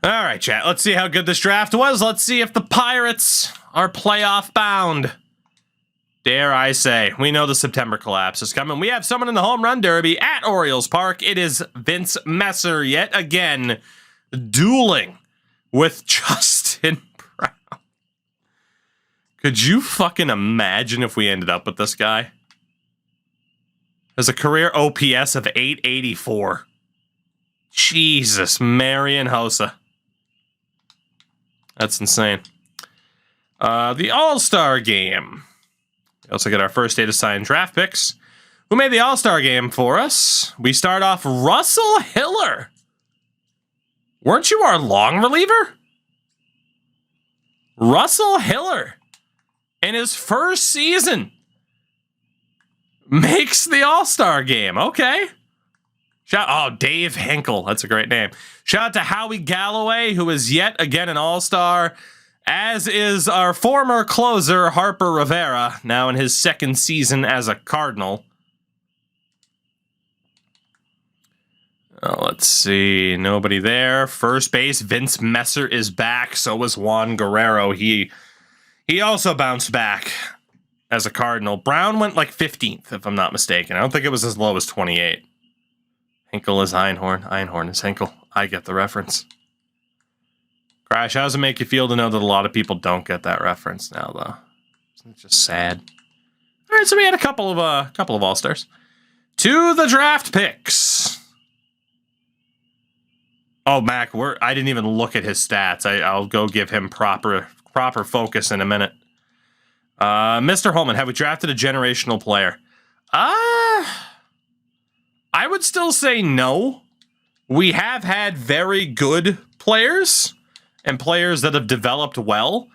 All right, chat. Let's see how good this draft was. Let's see if the Pirates are playoff bound. Dare I say. We know the September collapse is coming. We have someone in the home run derby at Orioles Park. It is Vince Messer yet again dueling with Justin Brown. Could you fucking imagine if we ended up with this guy? Has a career OPS of 884. Jesus, Marian Hossa. That's insane. The All-Star Game. We also get our first day to sign draft picks. Who made the All-Star Game for us? We start off Russell Hiller. Weren't you our long reliever? Russell Hiller, in his first season, makes the All-Star Game. Okay. Dave Henkel. That's a great name. Shout out to Howie Galloway, who is yet again an All-Star, as is our former closer, Harper Rivera, now in his second season as a Cardinal. Let's see. Nobody there. First base, Vince Messer is back. So was Juan Guerrero. He also bounced back as a Cardinal. Brown went like 15th, if I'm not mistaken. I don't think it was as low as 28. Henkel is Einhorn. Einhorn is Henkel. I get the reference. Crash, how does it make you feel to know that a lot of people don't get that reference now, though? Isn't it just sad? All right, so we had a couple of All-Stars. To the draft picks. Oh, Mac, I didn't even look at his stats. I'll go give him proper focus in a minute. Mr. Holman, have we drafted a generational player? I would still say no. We have had very good players and players that have developed well.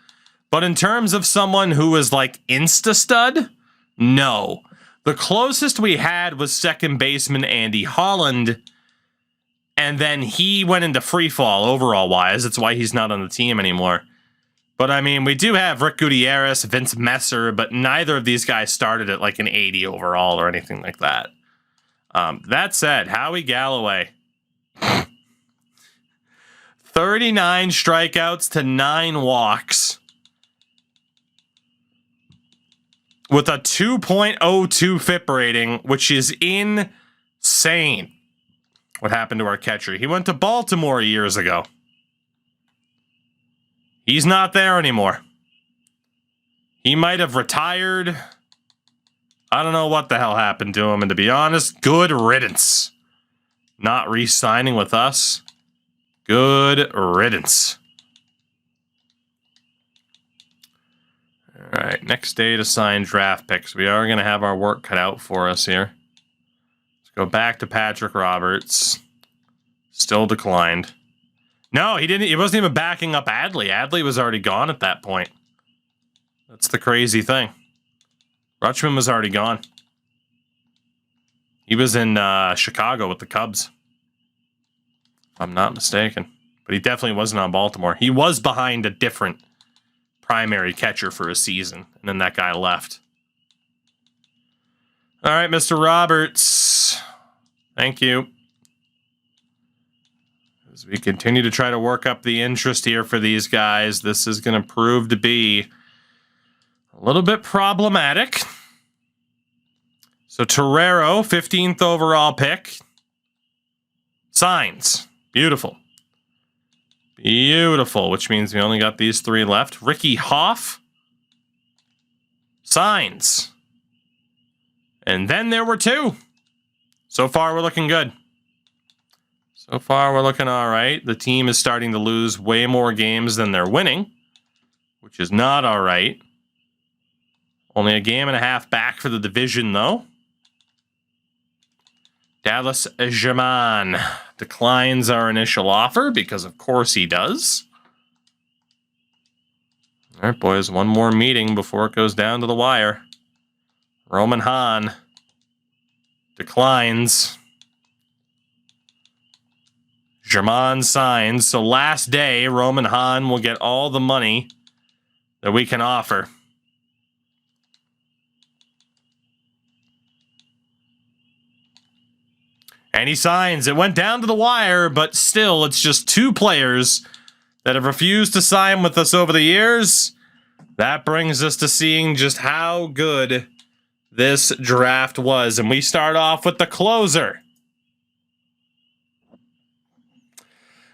But in terms of someone who is like insta-stud, no. The closest we had was second baseman Andy Holland. And then he went into free fall overall-wise. That's why he's not on the team anymore. But, I mean, we do have Rick Gutierrez, Vince Messer, but neither of these guys started at like an 80 overall or anything like that. That said, Howie Galloway. 39 strikeouts to 9 walks. With a 2.02 FIP rating, which is insane. What happened to our catcher? He went to Baltimore years ago. He's not there anymore. He might have retired. I don't know what the hell happened to him, and to be honest, good riddance. Not re-signing with us. Good riddance. All right, next day to sign draft picks. We are going to have our work cut out for us here. Let's go back to Patrick Roberts. Still declined. No, he didn't. He wasn't even backing up Adley. Adley was already gone at that point. That's the crazy thing. Rutschman was already gone. He was in Chicago with the Cubs, if I'm not mistaken. But he definitely wasn't on Baltimore. He was behind a different primary catcher for a season, and then that guy left. All right, Mr. Roberts. Thank you. As we continue to try to work up the interest here for these guys, this is going to prove to be a little bit problematic. So Torero, 15th overall pick. Signs. Beautiful. Beautiful, which means we only got these 3 left. Ricky Hoff. Signs. And then there were 2. So far, we're looking good. So far, we're looking all right. The team is starting to lose way more games than they're winning, which is not all right. Only a game and a half back for the division, though. Dallas German declines our initial offer because, of course, he does. All right, boys, one more meeting before it goes down to the wire. Roman Hahn declines. German signs. So last day, Roman Hahn will get all the money that we can offer. And he signs. It went down to the wire, but still, it's just 2 players that have refused to sign with us over the years. That brings us to seeing just how good this draft was. And we start off with the closer.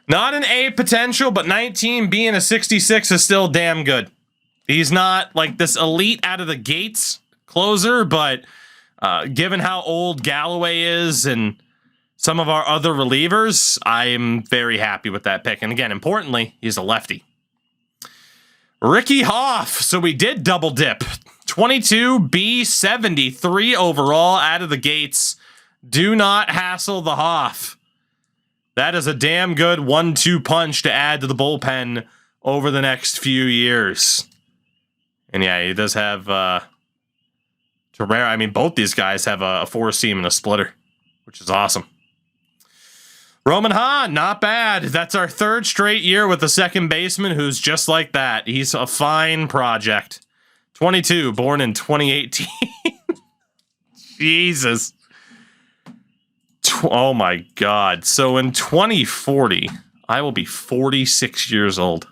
Not an A potential, but 19 being a 66 is still damn good. He's not like this elite out of the gates closer, but given how old Galloway is and some of our other relievers, I'm very happy with that pick. And again, importantly, he's a lefty. Ricky Hoff. So we did double dip. 22 B 73 overall out of the gates. Do not hassle the Hoff. That is a damn good 1-2 punch to add to the bullpen over the next few years. And yeah, he does have Terrera. I mean, both these guys have a four-seam and a splitter, which is awesome. Roman Hahn, not bad. That's our third straight year with a second baseman who's just like that. He's a fine project. 22, born in 2018. Jesus. Oh my God. So in 2040, I will be 46 years old.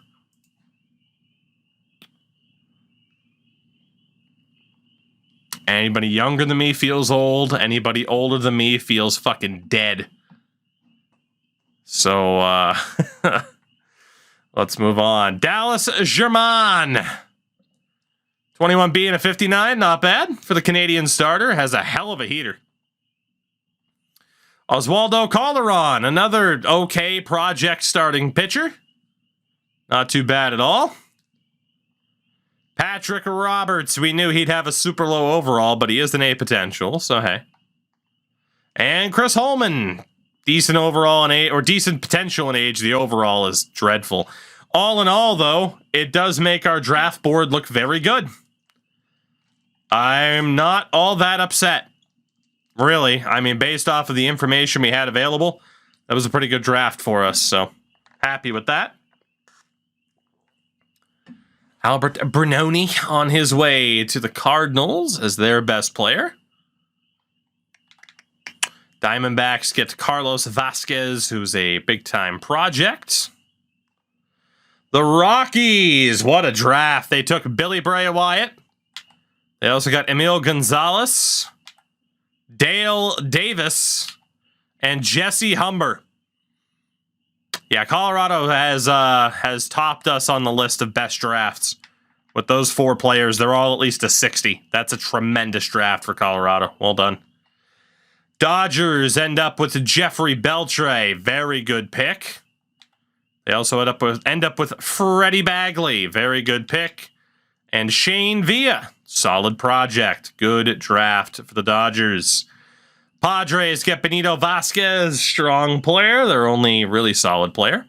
Anybody younger than me feels old. Anybody older than me feels fucking dead. So, let's move on. Dallas German. 21B and a 59, not bad for the Canadian starter. Has a hell of a heater. Oswaldo Calderon, another okay project starting pitcher. Not too bad at all. Patrick Roberts, we knew he'd have a super low overall, but he is an A potential, so hey. And Chris Holman, decent overall in age, or decent potential in age. The overall is dreadful. All in all, though, it does make our draft board look very good. I'm not all that upset. Really, I mean, based off of the information we had available, that was a pretty good draft for us, so happy with that. Albert Brunoni on his way to the Cardinals as their best player. Diamondbacks get Carlos Vasquez, who's a big-time project. The Rockies, what a draft. They took Billy Bray Wyatt. They also got Emil Gonzalez, Dale Davis, and Jesse Humber. Yeah, Colorado has topped us on the list of best drafts. With those four players, they're all at least a 60. That's a tremendous draft for Colorado. Well done. Dodgers end up with Jeffrey Beltre. Very good pick. They also end up with Freddie Bagley. Very good pick. And Shane Villa. Solid project. Good draft for the Dodgers. Padres get Benito Vasquez. Strong player. Their only really solid player.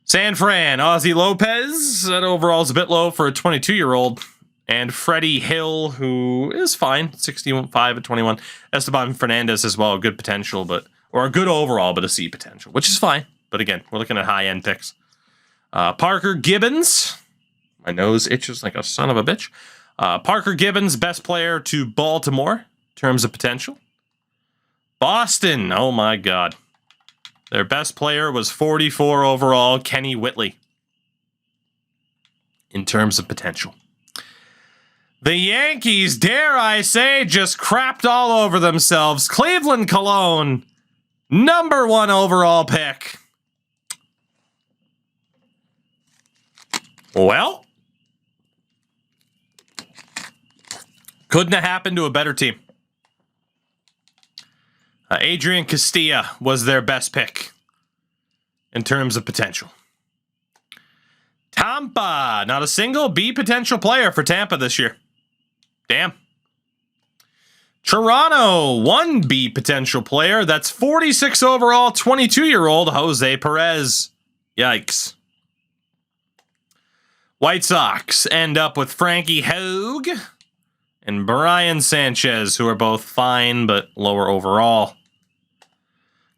San Fran, Ozzy Lopez. That overall is a bit low for a 22-year-old. And Freddie Hill, who is fine. 65 at 21. Esteban Fernandez as well. Good potential, or a good overall, but a C potential, which is fine. But again, we're looking at high-end picks. Parker Gibbons. My nose itches like a son of a bitch. Parker Gibbons, best player to Baltimore in terms of potential. Boston, oh my God. Their best player was 44 overall, Kenny Whitley, in terms of potential. The Yankees, dare I say, just crapped all over themselves. Cleveland Cologne, number 1 overall pick. Well, couldn't have happened to a better team. Adrian Castilla was their best pick in terms of potential. Tampa, not a single B potential player for Tampa this year. Damn. Toronto, 1 B potential player. That's 46 overall, 22-year-old Jose Perez. Yikes. White Sox end up with Frankie Hogue and Brian Sanchez, who are both fine but lower overall.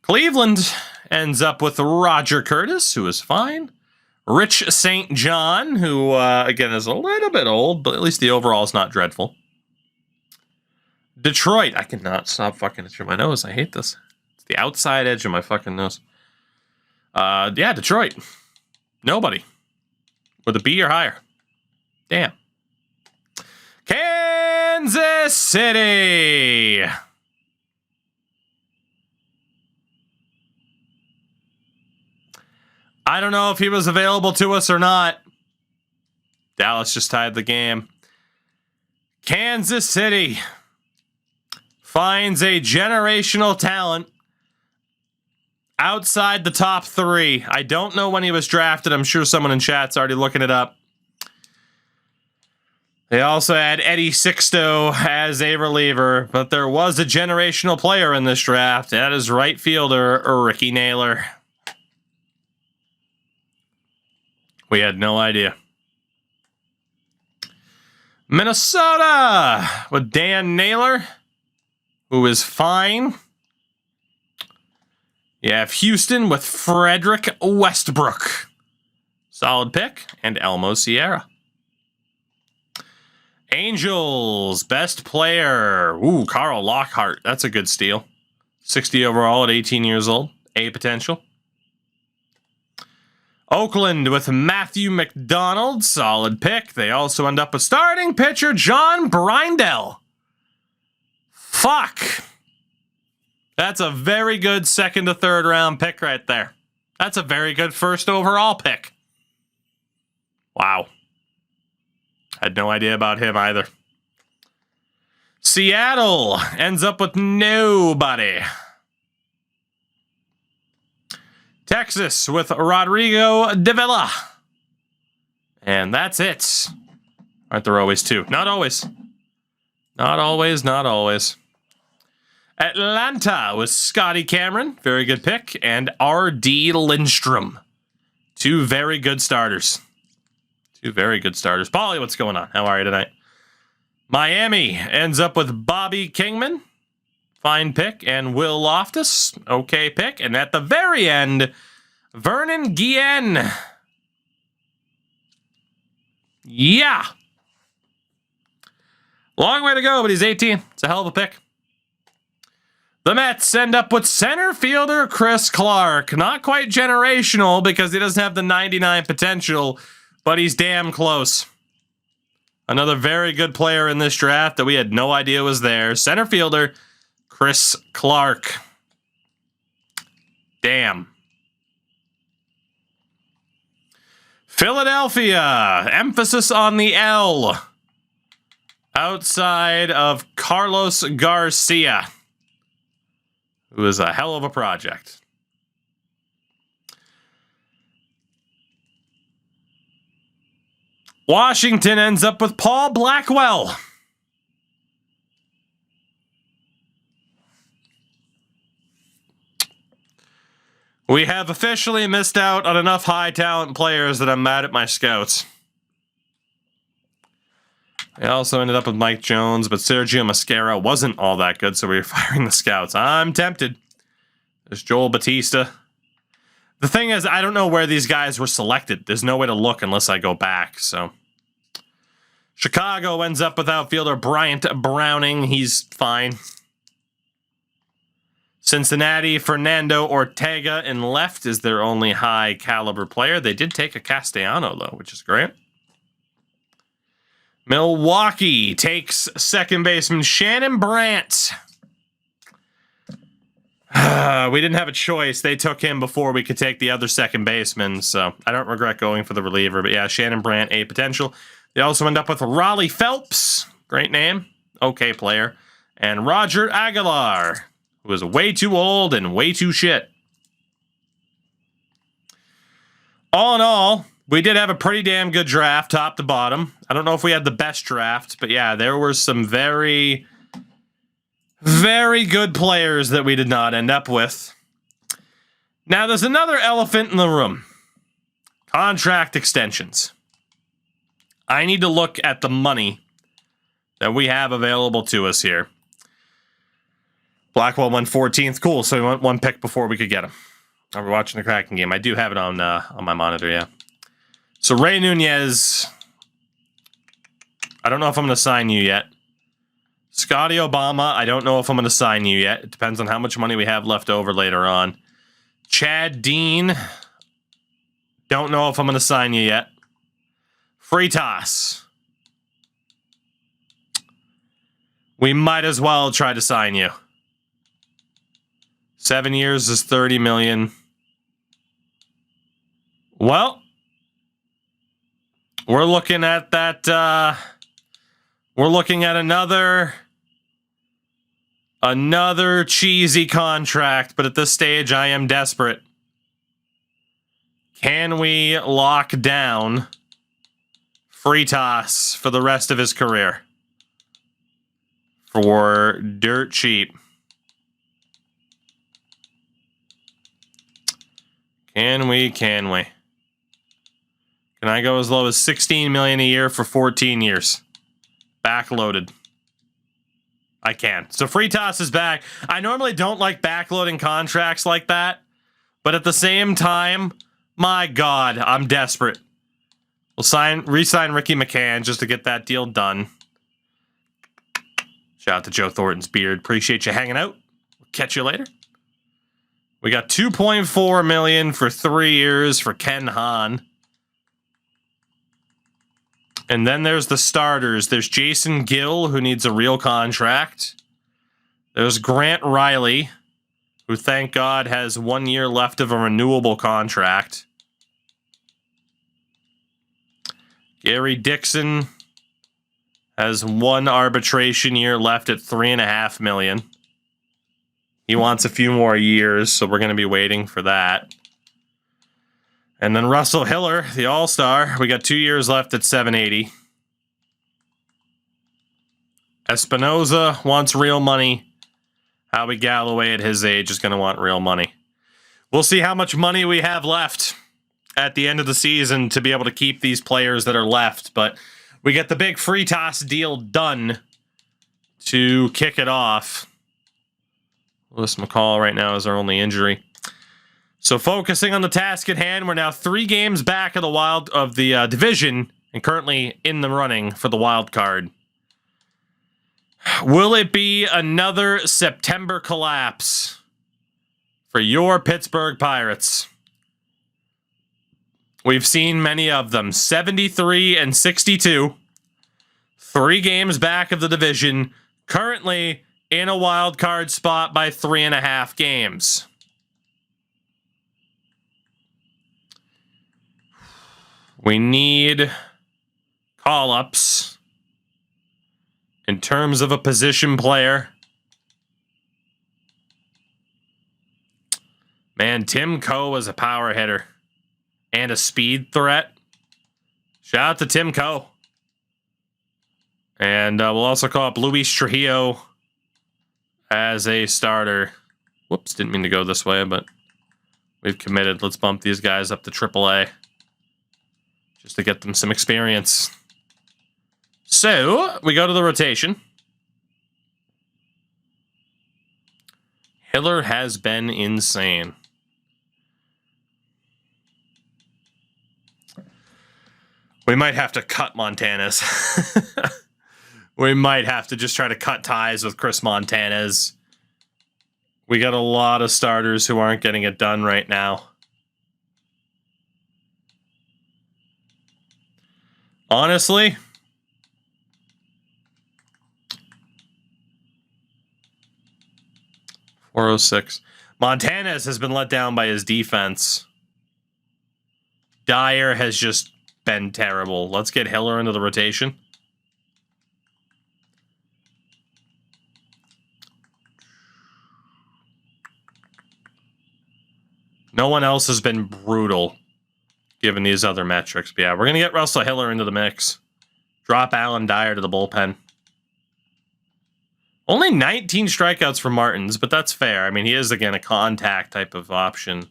Cleveland ends up with Roger Curtis, who is fine. Rich St. John, who, again, is a little bit old, but at least the overall is not dreadful. Detroit. I cannot stop fucking itching my nose. I hate this. It's the outside edge of my fucking nose. Yeah, Detroit. Nobody. With a B or higher. Damn. Kansas City. I don't know if he was available to us or not. Dallas just tied the game. Kansas City finds a generational talent outside the top 3. I don't know when he was drafted. I'm sure someone in chat's already looking it up. They also had Eddie Sixto as a reliever, but there was a generational player in this draft. That is right fielder Ricky Naylor. We had no idea. Minnesota with Dan Naylor, who is fine. You have Houston with Frederick Westbrook. Solid pick. And Elmo Sierra. Angels, best player. Ooh, Carl Lockhart. That's a good steal. 60 overall at 18 years old. A potential. Oakland with Matthew McDonald. Solid pick. They also end up with starting pitcher John Brindell. Fuck. That's a very good second to third round pick right there. That's a very good first overall pick. Wow. Had no idea about him either. Seattle ends up with nobody. Texas with Rodrigo Davila. And that's it. Aren't there always two? Not always. Not always, not always. Atlanta with Scotty Cameron. Very good pick. And R.D. Lindstrom. Two very good starters. Two very good starters. Paulie, what's going on? How are you tonight? Miami ends up with Bobby Kingman. Fine pick. And Will Loftus. Okay pick. And at the very end, Vernon Guillen. Yeah. Long way to go, but he's 18. It's a hell of a pick. The Mets end up with center fielder Chris Clark. Not quite generational because he doesn't have the 99 potential, but he's damn close. Another very good player in this draft that we had no idea was there. Center fielder Chris Clark. Damn. Philadelphia. Emphasis on the L. Outside of Carlos Garcia, who is a hell of a project. Washington ends up with Paul Blackwell. We have officially missed out on enough high talent players that I'm mad at my scouts. I also ended up with Mike Jones, but Sergio Mascara wasn't all that good, so we were firing the scouts. I'm tempted. There's Joel Batista. The thing is, I don't know where these guys were selected. There's no way to look unless I go back, so. Chicago ends up with outfielder Bryant Browning. He's fine. Cincinnati, Fernando Ortega in left is their only high caliber player. They did take a Castellano, though, which is great. Milwaukee takes second baseman Shannon Brandt. We didn't have a choice. They took him before we could take the other second baseman, so I don't regret going for the reliever. But yeah, Shannon Brandt, a potential. They also end up with Raleigh Phelps. Great name. Okay player. And Roger Aguilar, who is way too old and way too shit. All in all, we did have a pretty damn good draft, top to bottom. I don't know if we had the best draft, but yeah, there were some very, very good players that we did not end up with. Now, there's another elephant in the room. Contract extensions. I need to look at the money that we have available to us here. Blackwell won 14th. Cool, so we went one pick before we could get him. Are we watching the Kraken game? I do have it on my monitor, yeah. So Ray Nunez, I don't know if I'm going to sign you yet. Scotty Obama, I don't know if I'm going to sign you yet. It depends on how much money we have left over later on. Chad Dean, Don't know if I'm going to sign you yet. Free toss. We might as well try to sign you. 7 years is $30 million. Well, we're looking at that. We're looking at another cheesy contract, but at this stage, I am desperate. Can we lock down Fritas for the rest of his career? For dirt cheap. Can we? Can I go as low as $16 million a year for 14 years? Backloaded. I can. So Fritas is back. I normally don't like backloading contracts like that, but at the same time, my God, I'm desperate. We'll re-sign Ricky McCann just to get that deal done. Shout out to Joe Thornton's beard. Appreciate you hanging out. We'll catch you later. We got $2.4 million for 3 years for Ken Hahn. And then there's the starters. There's Jason Gill, who needs a real contract. There's Grant Riley, who, thank God, has 1 year left of a renewable contract. Gary Dixon has 1 arbitration year left at $3.5 million. He wants a few more years, so we're going to be waiting for that. And then Russell Hiller, the All-Star, we got 2 years left at $780. Espinoza wants real money. Howie Galloway at his age is going to want real money. We'll see how much money we have left at the end of the season to be able to keep these players that are left. But we get the big Fritas deal done to kick it off. Lewis McCall right now is our only injury. So focusing on the task at hand, we're now 3 games back of the division and currently in the running for the wild card. Will it be another September collapse for your Pittsburgh Pirates? We've seen many of them. 73 and 62. 3 games back of the division. Currently in a wild card spot by 3.5 games. We need call-ups in terms of a position player. Man, Tim Coe is a power hitter and a speed threat. Shout out to Tim Coe. And we'll also call up Luis Trujillo as a starter. Whoops, didn't mean to go this way, but we've committed. Let's bump these guys up to AAA just to get them some experience. So, we go to the rotation. Hiller has been insane. We might have to cut Montanez. We might have to just try to cut ties with Chris Montanez. We got a lot of starters who aren't getting it done right now. Honestly, .406. Montanez has been let down by his defense. Dyer has just been terrible. Let's get Hiller into the rotation. No one else has been brutal, given these other metrics. But yeah, we're going to get Russell Hiller into the mix. Drop Alan Dyer to the bullpen. Only 19 strikeouts for Martins, but that's fair. I mean, he is, again, a contact type of option.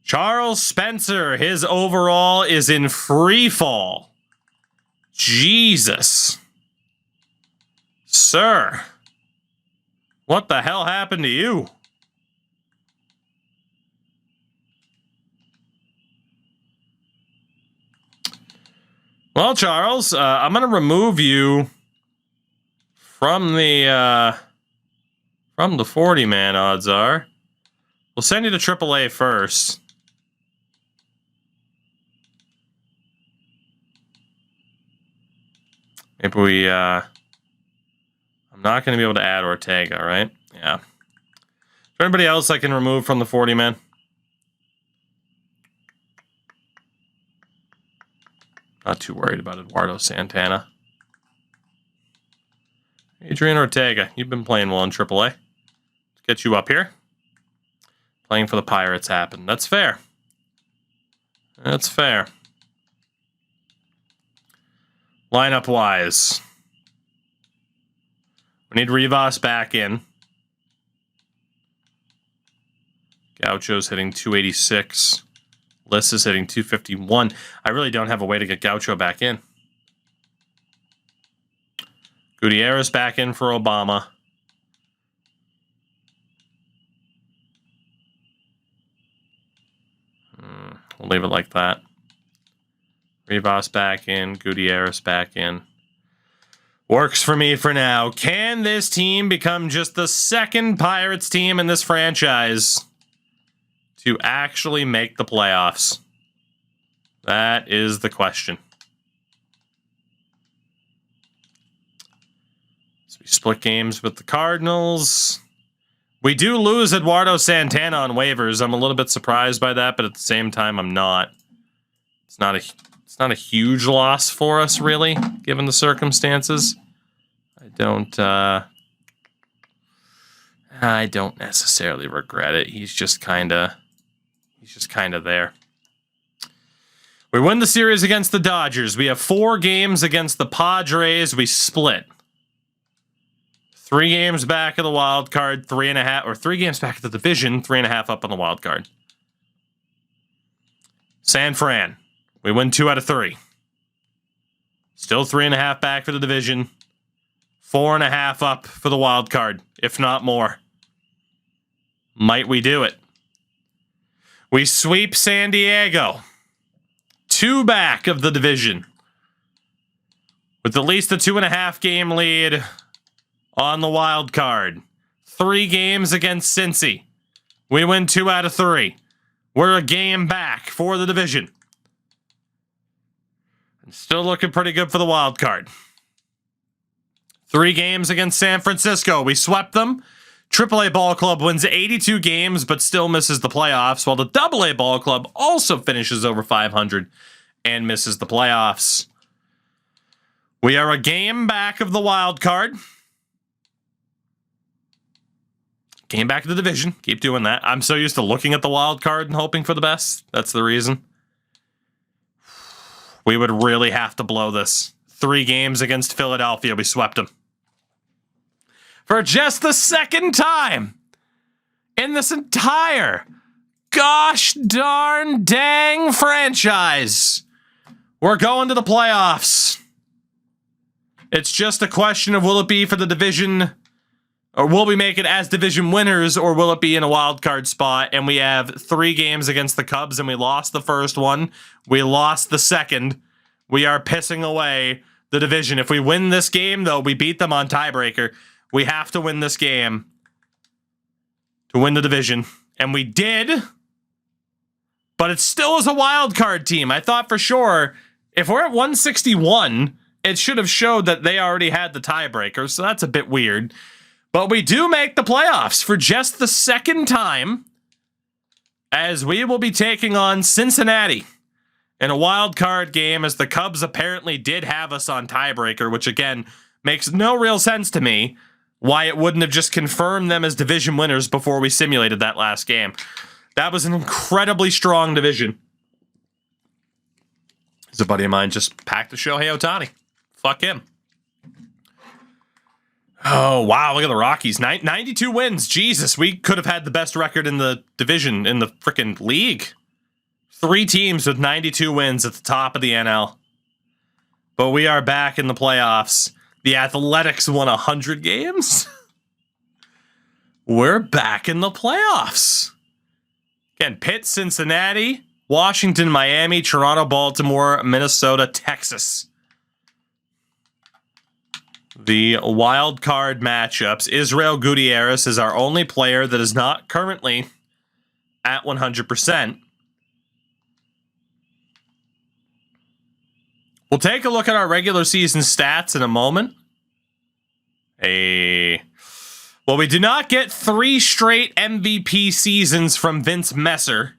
Charles Spencer, his overall is in free fall. Jesus. Sir. What the hell happened to you? Well, Charles, I'm going to remove you from the 40-man odds are. We'll send you to AAA first. Maybe we, I'm not going to be able to add Ortega, right? Yeah. Is there anybody else I can remove from the 40-man? Not too worried about Eduardo Santana. Adrian Ortega, you've been playing well in AAA. Let's get you up here. Playing for the Pirates happened. That's fair. That's fair. Lineup-wise, we need Rivas back in. Gaucho's hitting 286. Liss is hitting 251. I really don't have a way to get Gaucho back in. Gutierrez back in for Obama. We'll leave it like that. Rivas back in. Gutierrez back in. Works for me for now. Can this team become just the second Pirates team in this franchise to actually make the playoffs? That is the question. So we split games with the Cardinals. We do lose Eduardo Santana on waivers. I'm a little bit surprised by that, but at the same time, I'm not. It's not a huge loss for us, really, given the circumstances. I don't necessarily regret it. He's just kind of there. We win the series against the Dodgers. We have 4 games against the Padres. We split. 3 games back of the wild card, 3.5, or 3 games back of the division, 3.5 up on the wild card. San Fran, we win 2 out of 3. Still 3.5 back for the division, 4.5 up for the wild card, if not more. Might we do it? We sweep San Diego, 2 back of the division, with at least a 2.5 game lead on the wild card. 3 games against Cincy. We win 2 out of 3. We're a game back for the division. And still looking pretty good for the wild card. 3 games against San Francisco. We swept them. AAA Ball Club wins 82 games but still misses the playoffs, while the AA Ball Club also finishes over 500 and misses the playoffs. We are a game back of the wild card. Came back to the division. Keep doing that. I'm so used to looking at the wild card and hoping for the best. That's the reason. We would really have to blow this. 3 games against Philadelphia. We swept them. For just the second time in this entire gosh darn dang franchise, we're going to the playoffs. It's just a question of, will it be for the division, or will we make it as division winners, or will it be in a wild card spot? And we have 3 games against the Cubs, and we lost the first one. We lost the second. We are pissing away the division. If we win this game, though, we beat them on tiebreaker. We have to win this game to win the division. And we did. But it still is a wild card team. I thought for sure, if we're at 161, it should have showed that they already had the tiebreaker. So that's a bit weird. But we do make the playoffs for just the second time, as we will be taking on Cincinnati in a wild card game, as the Cubs apparently did have us on tiebreaker, which again makes no real sense to me why it wouldn't have just confirmed them as division winners before we simulated that last game. That was an incredibly strong division. There's a buddy of mine just packed the Shohei Ohtani. Fuck him. Oh, wow, look at the Rockies. 92 wins. Jesus, we could have had the best record in the division, in the freaking league. 3 teams with 92 wins at the top of the NL. But we are back in the playoffs. The Athletics won 100 games. We're back in the playoffs. Again, Pitt, Cincinnati, Washington, Miami, Toronto, Baltimore, Minnesota, Texas. The wild card matchups. Israel Gutierrez is our only player that is not currently at 100%. We'll take a look at our regular season stats in a moment. Well, we do not get 3 straight MVP seasons from Vince Messer.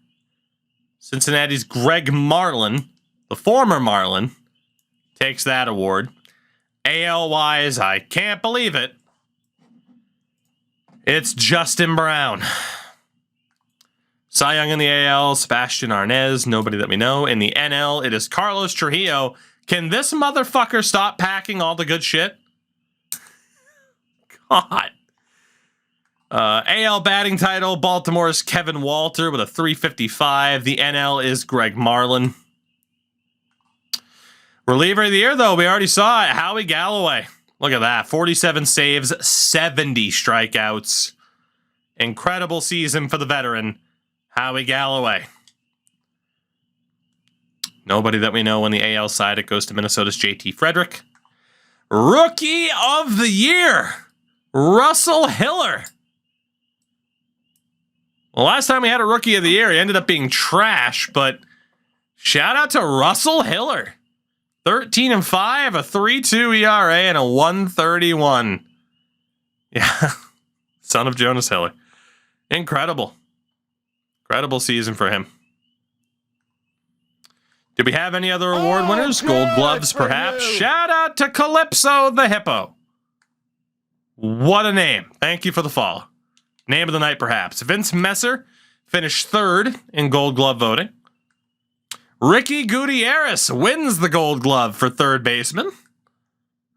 Cincinnati's Greg Marlin, the former Marlin, takes that award. AL-wise, I can't believe it. It's Justin Brown. Cy Young in the AL, Sebastian Arnaz, nobody that we know. In the NL, it is Carlos Trujillo. Can this motherfucker stop packing all the good shit? God. AL batting title, Baltimore's Kevin Walter with a 355. The NL is Greg Marlin. Reliever of the year, though, we already saw it. Howie Galloway. Look at that. 47 saves, 70 strikeouts. Incredible season for the veteran, Howie Galloway. Nobody that we know on the AL side. It goes to Minnesota's JT Frederick. Rookie of the year, Russell Hiller. Well, last time we had a rookie of the year, he ended up being trash, but shout out to Russell Hiller. 13-5, a 3.2 ERA, and a 131. Yeah, son of Jonas Hiller. Incredible. Incredible season for him. Did we have any other award winners? Gold Gloves, perhaps. Shout out to Calypso the Hippo. What a name. Thank you for the follow. Name of the night, perhaps. Vince Messer finished 3rd in Gold Glove voting. Ricky Gutierrez wins the Gold Glove for 3rd baseman.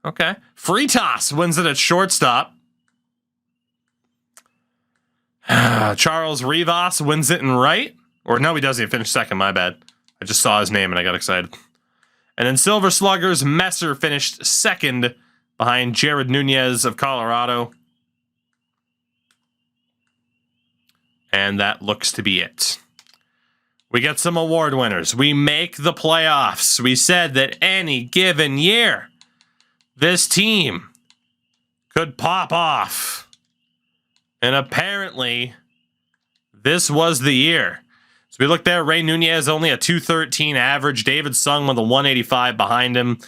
Okay. Fritas wins it at shortstop. Charles Rivas wins it in right. Or no, he doesn't. He finished 2nd. My bad. I just saw his name and I got excited. And then Silver Sluggers, Messer finished 2nd behind Jared Nunez of Colorado. And that looks to be it. We get some award winners. We make the playoffs. We said that any given year, this team could pop off. And apparently, this was the year. So we looked there. Ray Nunez only a 213 average. David Sung with a 185 behind him.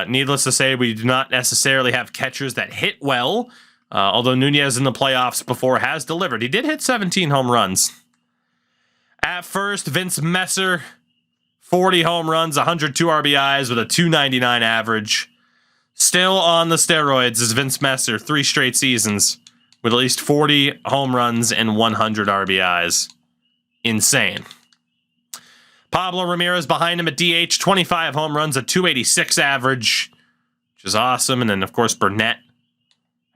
Needless to say, we do not necessarily have catchers that hit well. Although Nunez in the playoffs before has delivered. He did hit 17 home runs. At first, Vince Messer, 40 home runs, 102 RBIs with a 299 average. Still on the steroids is Vince Messer, 3 straight seasons with at least 40 home runs and 100 RBIs. Insane. Pablo Ramirez behind him at DH, 25 home runs, a 286 average, which is awesome. And then, of course, Burnett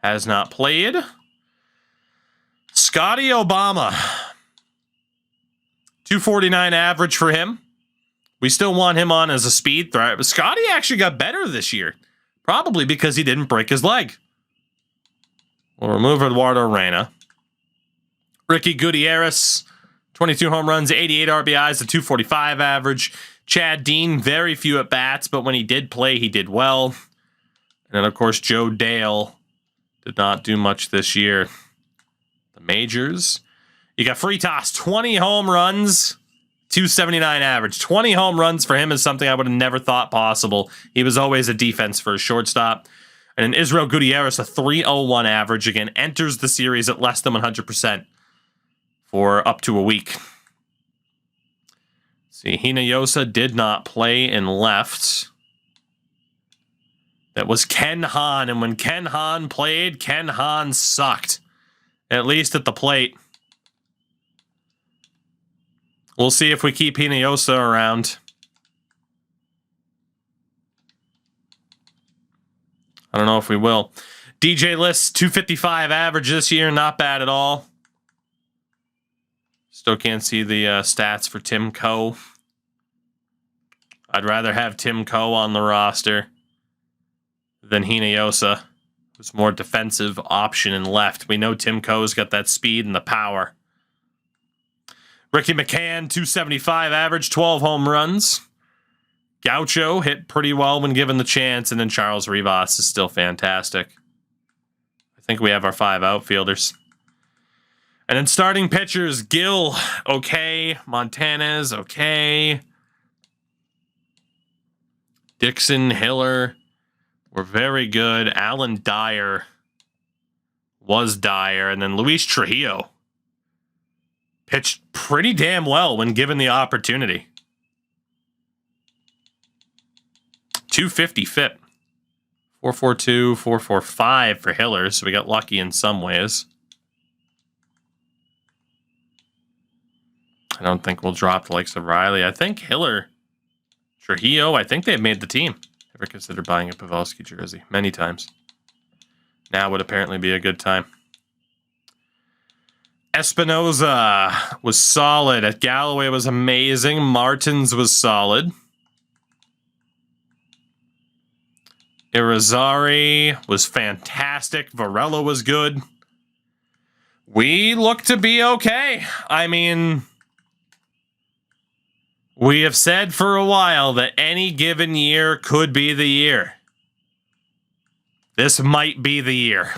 has not played. Scotty Obama, 249 average for him. We still want him on as a speed threat. But Scotty actually got better this year. Probably because he didn't break his leg. We'll remove Eduardo Reyna. Ricky Gutierrez, 22 home runs, 88 RBIs, a 245 average. Chad Dean, very few at bats, but when he did play, he did well. And then, of course, Joe Dale did not do much this year. The majors. You got Fritas, 20 home runs, 279 average. 20 home runs for him is something I would have never thought possible. He was always a defense for a shortstop. And then Israel Gutierrez, a 301 average. Again, enters the series at less than 100% for up to a week. See, Hinojosa did not play and left. That was Ken Hahn. And when Ken Hahn played, Ken Hahn sucked. At least at the plate. We'll see if we keep Hinojosa around. I don't know if we will. DJ List, 255 average this year. Not bad at all. Still can't see the stats for Tim Coe. I'd rather have Tim Coe on the roster than Hinojosa, who's more defensive option in left. We know Tim Coe's got that speed and the power. Ricky McCann, 275 average, 12 home runs. Gaucho hit pretty well when given the chance, and then Charles Rivas is still fantastic. I think we have our 5 outfielders. And then starting pitchers, Gill, okay. Montanez, okay. Dixon, Hiller were very good. Alan Dyer was Dyer. And then Luis Trujillo pitched pretty damn well when given the opportunity. 250 FIP. 442, 445 for Hiller, so we got lucky in some ways. I don't think we'll drop the likes of Riley. I think Hiller, Trujillo, I think they've made the team. Ever considered buying a Pavelski jersey? Many times. Now would apparently be a good time. Espinoza was solid. At Galloway was amazing. Martins was solid. Irizarry was fantastic. Varela was good. We look to be okay. I mean, we have said for a while that any given year could be the year. This might be the year.